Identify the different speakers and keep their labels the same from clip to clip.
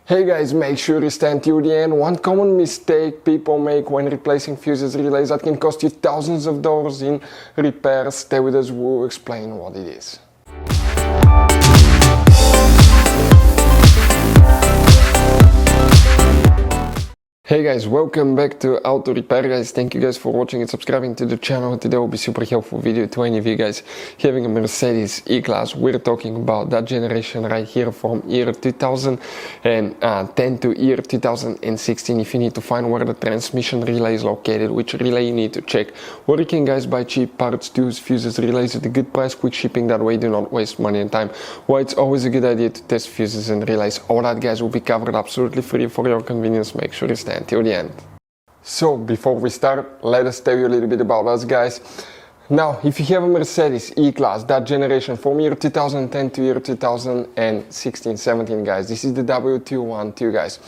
Speaker 1: Hey guys, make sure you stand till the end. One common mistake people make when replacing fuses relays that can cost you thousands of dollars in repairs. Stay with us, we'll explain what it is. Hey guys, welcome back to Auto Repair guys. Thank you guys for watching and subscribing to the channel. Today will be super helpful video to any of you guys having a Mercedes E-Class. We're talking about that generation right here from year 2010 to year 2016. If you need to find where the transmission relay is located, which relay you need to check, where you can guys buy cheap parts, tools, fuses, relays at a good price, quick shipping, that way do not waste money and time. Why it's always a good idea to test fuses and relays. All that guys will be covered absolutely free for your convenience. Make sure you stay until the end. So before we start, let us tell you a little bit about us guys. Now, if you have a Mercedes E-Class, that generation from year 2010 to year 2016-17 guys, this is the W212 guys.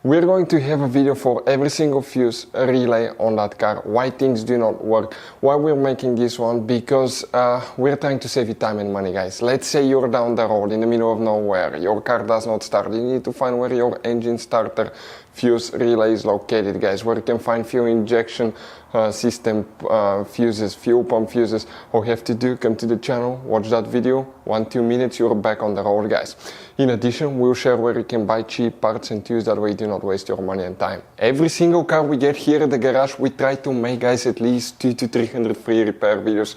Speaker 1: We're going to have a video for every single fuse relay on that car, why things do not work, why we're making this one, because we're trying to save you time and money guys. Let's say you're down the road in the middle of nowhere, your car does not start, you need to find where your engine starter fuse relay is located guys, where you can find fuel injection system fuses, fuel pump fuses. All you have to do, come to the channel, watch that video, 1-2 minutes, you're back on the road guys. In addition, we'll share where you can buy cheap parts and tools, that way you do not waste your money and time. Every single car we get here at the garage, we try to make guys at least 200 to 300 free repair videos.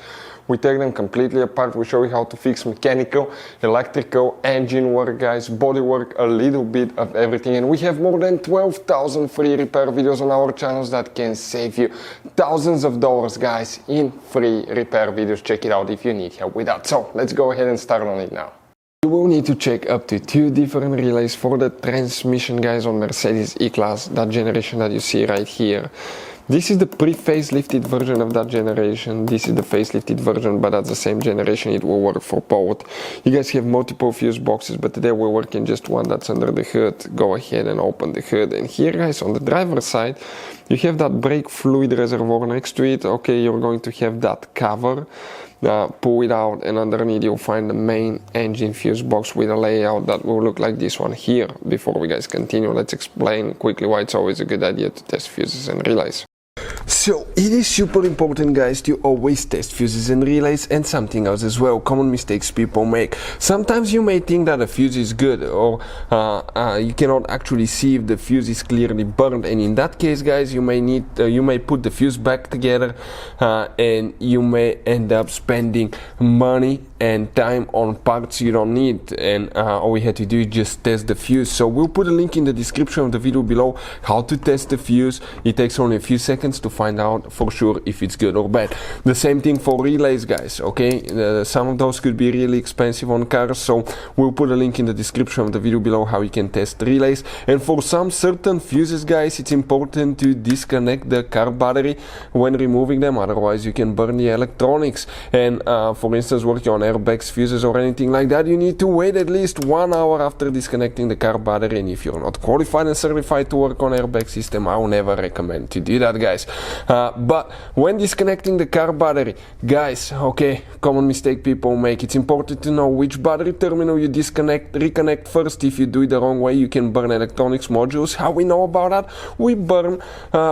Speaker 1: We take them completely apart, we show you how to fix mechanical, electrical, engine work guys, body work, a little bit of everything. And we have more than 12,000 free repair videos on our channels that can save you thousands of dollars guys in free repair videos. Check it out if you need help with that. So let's go ahead and start on it now. You will need to check up to 2 different relays for the transmission guys on Mercedes E-Class, that generation that you see right here. This is the pre-facelifted version of that generation. This is the facelifted version, but that's the same generation. It will work for both. You guys have multiple fuse boxes, but today we're working just one that's under the hood. Go ahead and open the hood. And here guys, on the driver's side, you have that brake fluid reservoir next to it. Okay, you're going to have that cover. Pull it out, and underneath you'll find the main engine fuse box with a layout that will look like this one here. Before we guys continue, let's explain quickly why it's always a good idea to test fuses and relays. So it is super important guys to always test fuses and relays, and something else as well, common mistakes people make. Sometimes you may think that a fuse is good, or you cannot actually see if the fuse is clearly burned, and in that case guys you may put the fuse back together and you may end up spending money and time on parts you don't need, and all we had to do is just test the fuse. So we'll put a link in the description of the video below how to test the fuse. It takes only a few seconds to find out for sure if it's good or bad. The same thing for relays guys, okay? Some of those could be really expensive on cars, so we'll put a link in the description of the video below how you can test relays. And for some certain fuses guys, it's important to disconnect the car battery when removing them, otherwise you can burn the electronics. And for instance, working on airbags, fuses or anything like that, you need to wait at least 1 hour after disconnecting the car battery. And if you're not qualified and certified to work on airbag system, I will never recommend to do that guys. But when disconnecting the car battery guys, okay, common mistake people make, it's important to know which battery terminal you reconnect first. If you do it the wrong way, you can burn electronics modules. How we know about that? We burn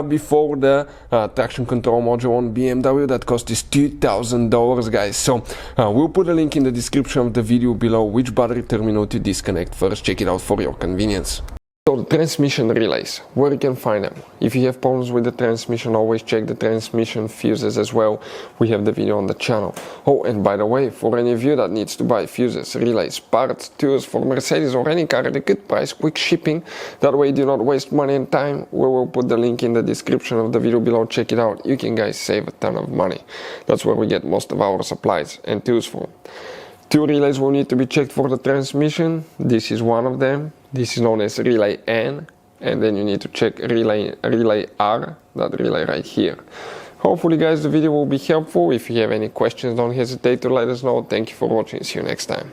Speaker 1: before the traction control module on BMW that cost us $2,000 guys. So we'll put a link in the description of the video below which battery terminal to disconnect first. Check it out for your convenience. So the transmission relays, where you can find them. If you have problems with the transmission, always check the transmission fuses as well. We have the video on the channel. Oh, and by the way, for any of you that needs to buy fuses, relays, parts, tools for Mercedes or any car at a good price, quick shipping, that way you do not waste money and time, we will put the link in the description of the video below. Check it out. You can guys save a ton of money. That's where we get most of our supplies and tools from. 2 relays will need to be checked for the transmission. This is one of them. This is known as relay N, and then you need to check relay R, that relay right here. Hopefully guys the video will be helpful. If you have any questions, don't hesitate to let us know. Thank you for watching. See you next time.